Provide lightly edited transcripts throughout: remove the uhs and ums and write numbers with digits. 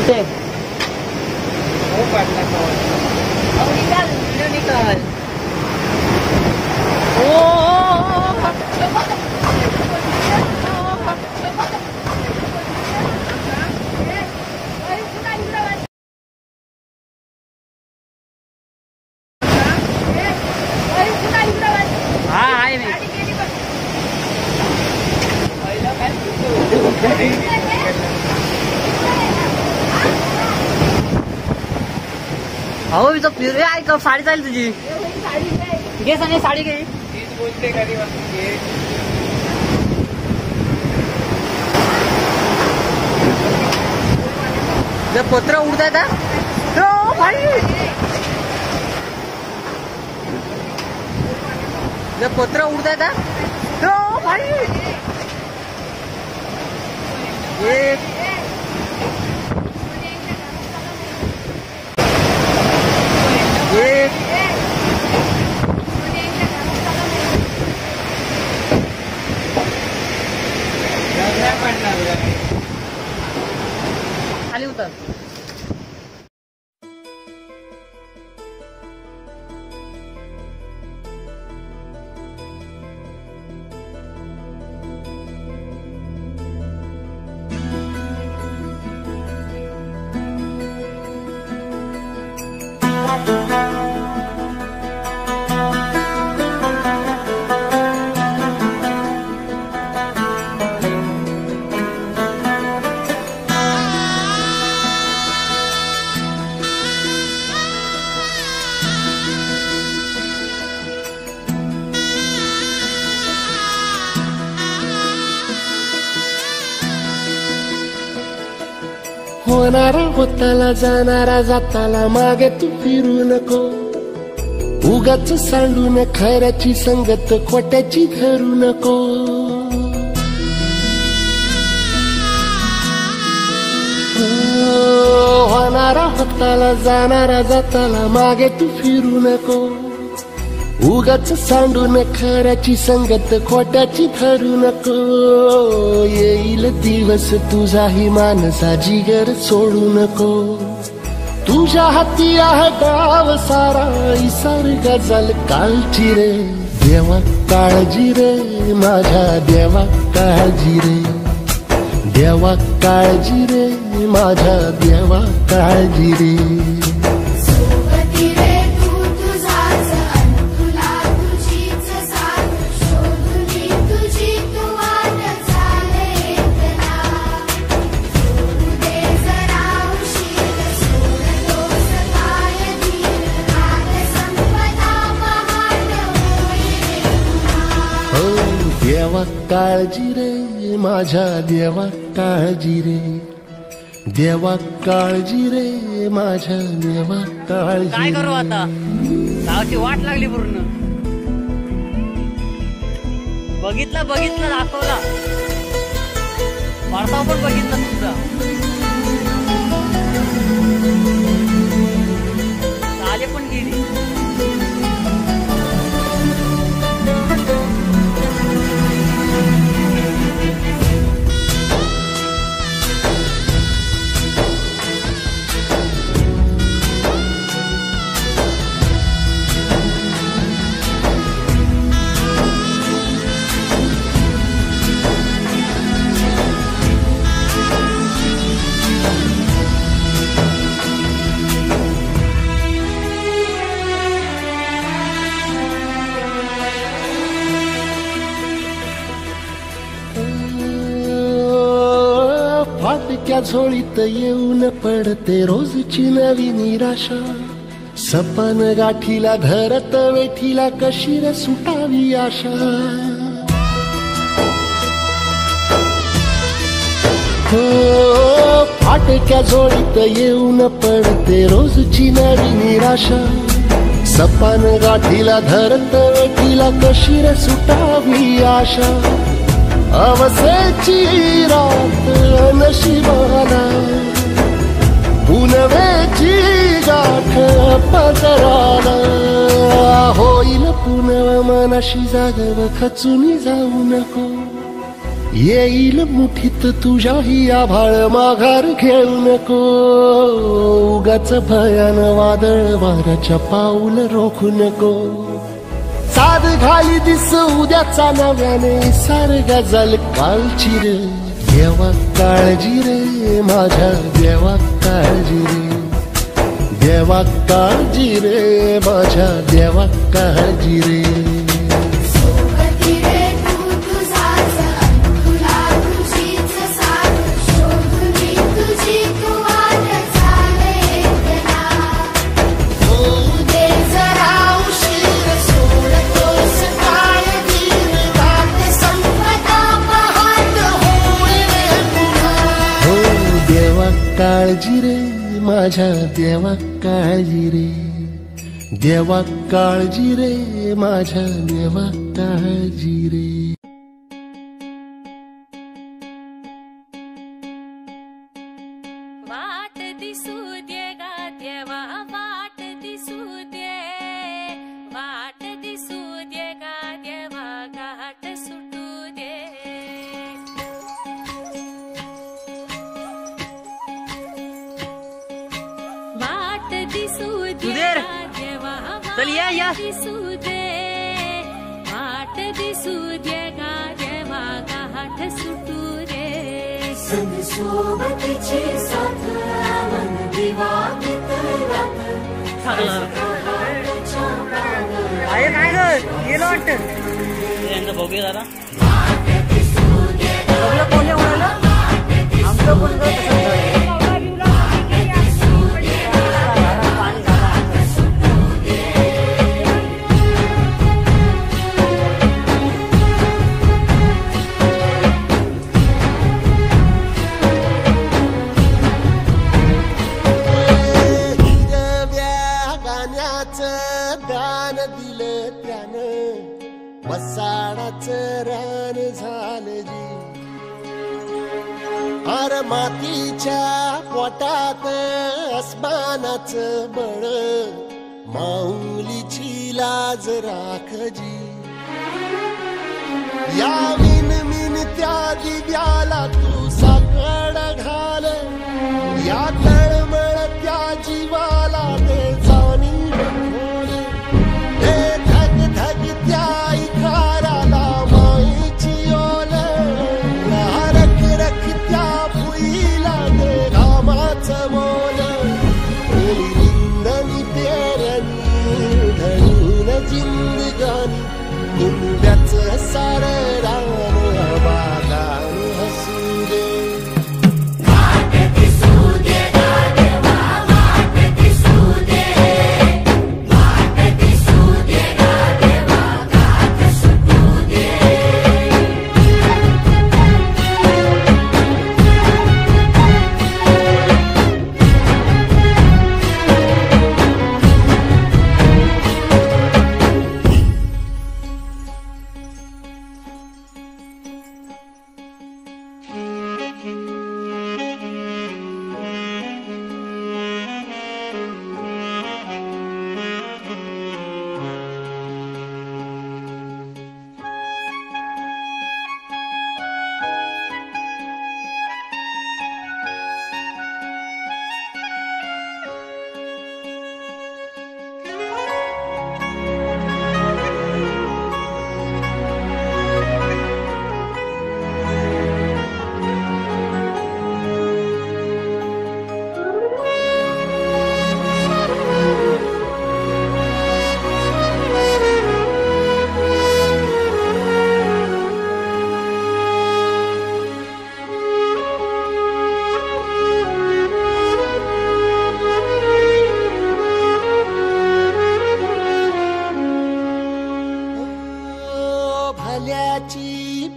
कुठे निकाल अहो इथं फिर ऐक साडी चालेल तुझी घे सांग साडी घे बोलते कधी जर पत्र उडताय का जर पत्र उडताय का खाली उतर होणारा होताला जाणारा जाताला मागे तू फिरू नको उगाच सांडून खऱ्याची संगत खोट्याची धरू नको होणारा होताला जाणारा जाताला मागे तू फिरू नको उगाच सांडून खऱ्याची संगत खोट्याची धरू नको येईल दिवस तुझाही मानसा जिगर सोडू नको तुझ्या हाती आहे गाव सारा इसार गजल कालची रे देवा काळजी रे माझ्या देवा काळजी रे देवा काळजी रे माझ्या देवा काळजी रे देवा काळजी रे माझ्या देवा काळजी रे देवा काळजी रे माझ्या देवा काळजी काय करू आता गावची वाट लागली पूर्ण बघितलं दाखवला वार्ताव पण बघितला तुमचा चाले पण गेली फाटक्या झोळीत येऊन पडते रोजची नवी निराशा सपन गाठीला धरत वेठीला कशी रे सुटावी आशा हो फाटक्या झोळीत येऊन पडते रोजची नवी निराशा सपन गाठीला धरत वेठीला कशी रे सुटावी आशा अवसेची रात नशिबाला पुनवेची गाठ पदराला होईल पुनव मनाशी जागव खचून जाऊ नको येईल मुठीत तुझ्याही आभाळ माघार घेऊ नको उगाच भयान वादळ वाऱ्याच्या पाऊल रोखू नको साध घाली दिस उद्याचा नव्याने सारख्या जल कालची रे देवा काळजी रे माझ्या देवा काळजी रे देवा काळजी रे माझ्या देवा काळजी रे काळजी रे माझ्या देवा काळजी रे देवा काळजी रे माझ्या देवा काळजी रे वाट दिसू दे गा देवा वाट दिसू दे वाट दिसू दे गा देवा घाट सुटू दे वाट दिसू दे देवा चल या दिसू दे वाट दिसू दे गा देवा घाट सुटू दे संग सोबतीची साथ मन दिवा रात आहे काय ग गेलो वाटतं यांचं बघूया दादा कोणी उडालं आमचं कोण दान दिलं त्यानं वसाडाचं रान झालं जी अर मातीच्या पोटात अस्मानाचं बळ माऊलीची लाज राखजी या मिन त्या दिव्याला तू साकड घाल या तळमळ त्या जीवाला दे जाणी जिंदगानी कुंड्याचं सार रान बागा हसू दे वाट दिसू दे गा देवा वाट दिसू दे वाट दिसू दे गा देवा घाट सुटू दे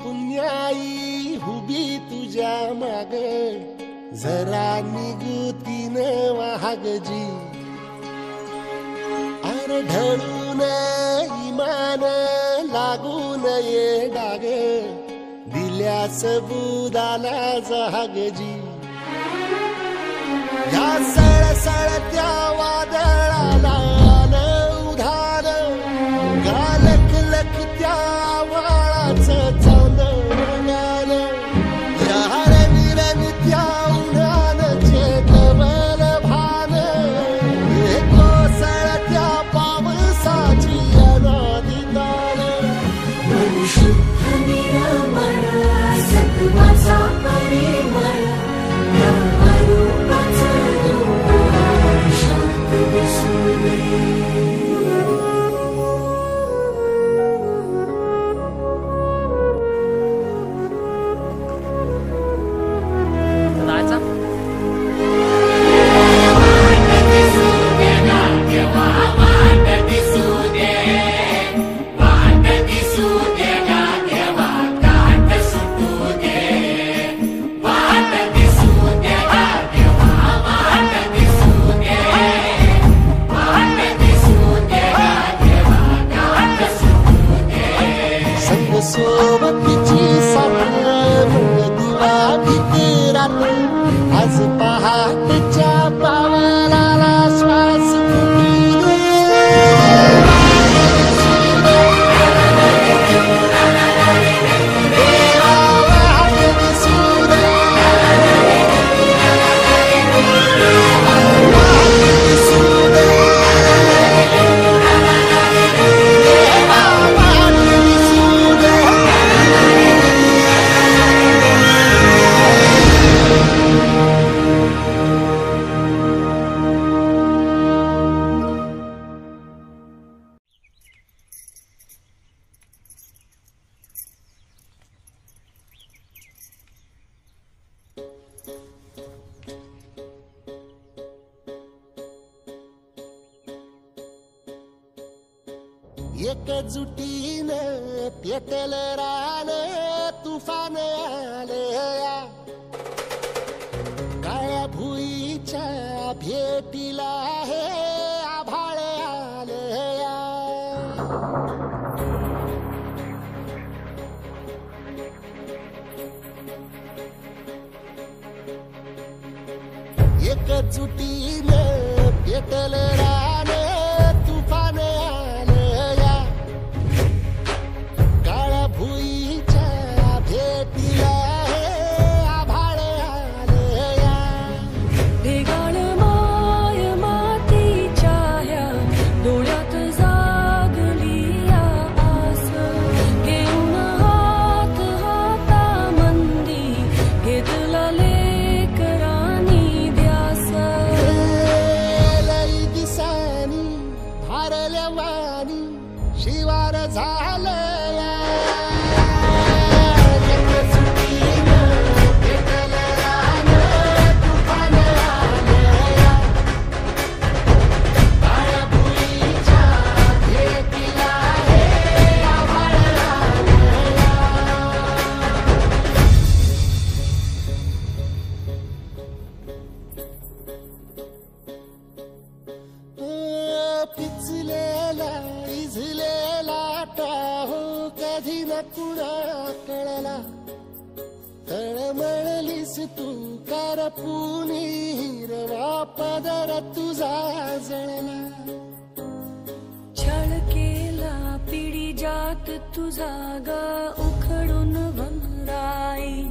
पुण्याई हुबी तुझ्या माग जरा निगुतीन वाहगजी अर ढळून इमान लागून ये डाग दिल्या सबुदाला जहागजी या सळसळत्या वादळाला उधार गालक लख त्या वाळाचं चांदण गाल आज पहाटच्या पावलाला श्वास फुटून एकजुटीनं पेटल रान तुफान आलया काळ्या भुईच्या भेटीला हे आभाळ आलया एकजुटीनं पेटल रान तुफान आलया काळ्या भुईच्या भेटीला हे आभाळ आलया ढेगाळ माय मातीच्या ह्या डोळ्यात जागली आस घेऊन हात हातामंदी घेतला लेकरांनी ध्यास लई दिसानी भारल्या वाणी शिवार झालया पेटल रान तुफान आलया काळ्या भुईच्या भेटीला हे आभाळ आलया पिचलेला इझलेला टाहो कधी न कुणा कळला तळमळलीस तू करपुनी हिरवा पदर तुझा जळला छळ केला पिढी जात तुझा ग उखडून वनराई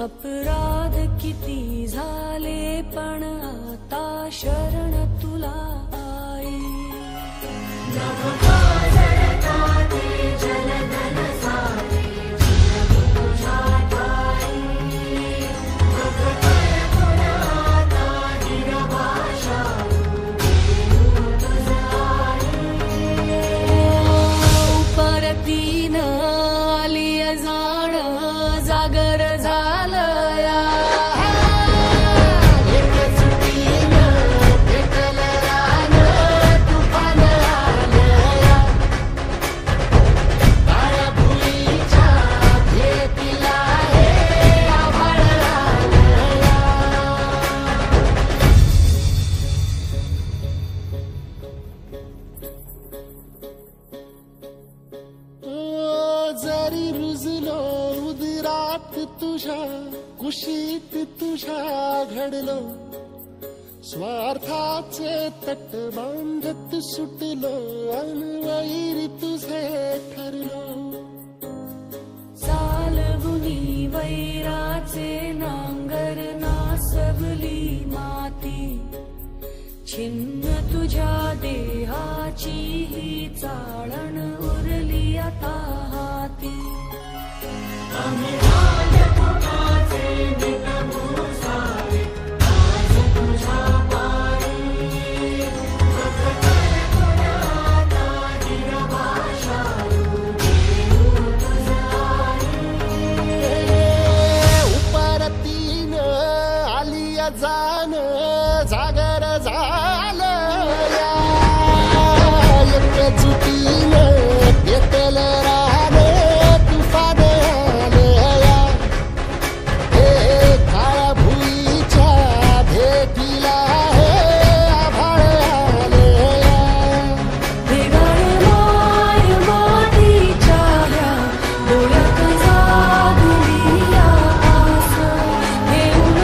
अपराध किती झाले पण आता शरण तुला आई परतीन आली जाण जागर झालया पेटल रान तुफान आलया काळ्या भुईच्या भेटीला हे आभाळ आलया जरी रुजलो उदरात तुझ्या कुशीत तुझ्या घडलो स्वार्थाचे तट बांधत सुटलो अनवैरी तुझे ठरलो चालवुनी वैराचे नांगर नासवली माती छिन्न तुझ्या देहाची ही चाळण उरली आता हाती उपरतीन आलिया जाण जागर झालया एकजुटीनं पेटल रान तुफान आलया हे काळ्या भुईच्या भेटीला हे आभाळ आलया ढेगाळ माय मातीच्या ह्या डोळ्यात जागली आस घेऊन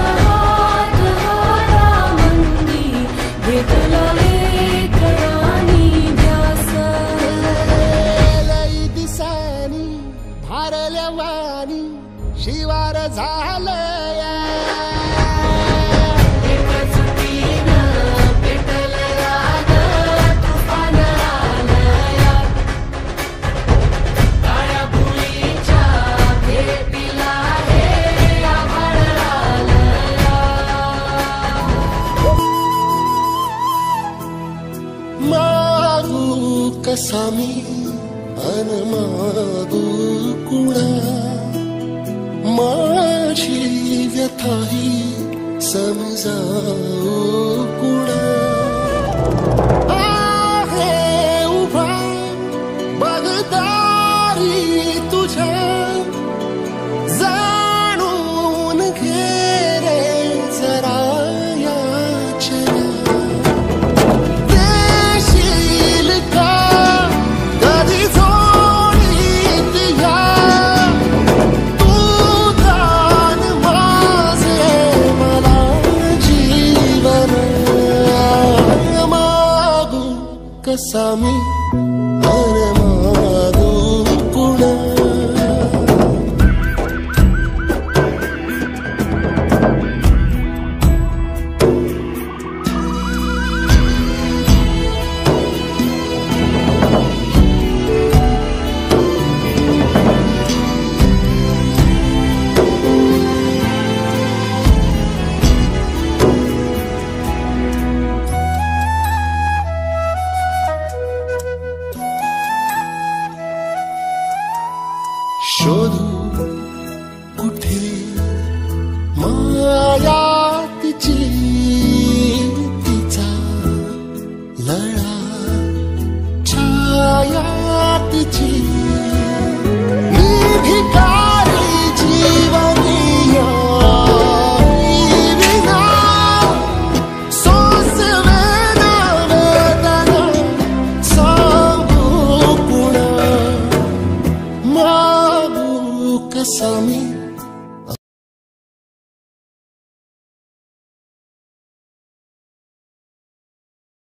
कसा मी अनमागू कुणा माझी व्यथाही समजाऊ कुणा आहे उभा बगदारी तुझ्या जाणून घे रे जरा याचना देशील का कधी जोडीत या तू दान माझे मला जीवन मागू कसा मी अनमागू कुणा शोधू कुठे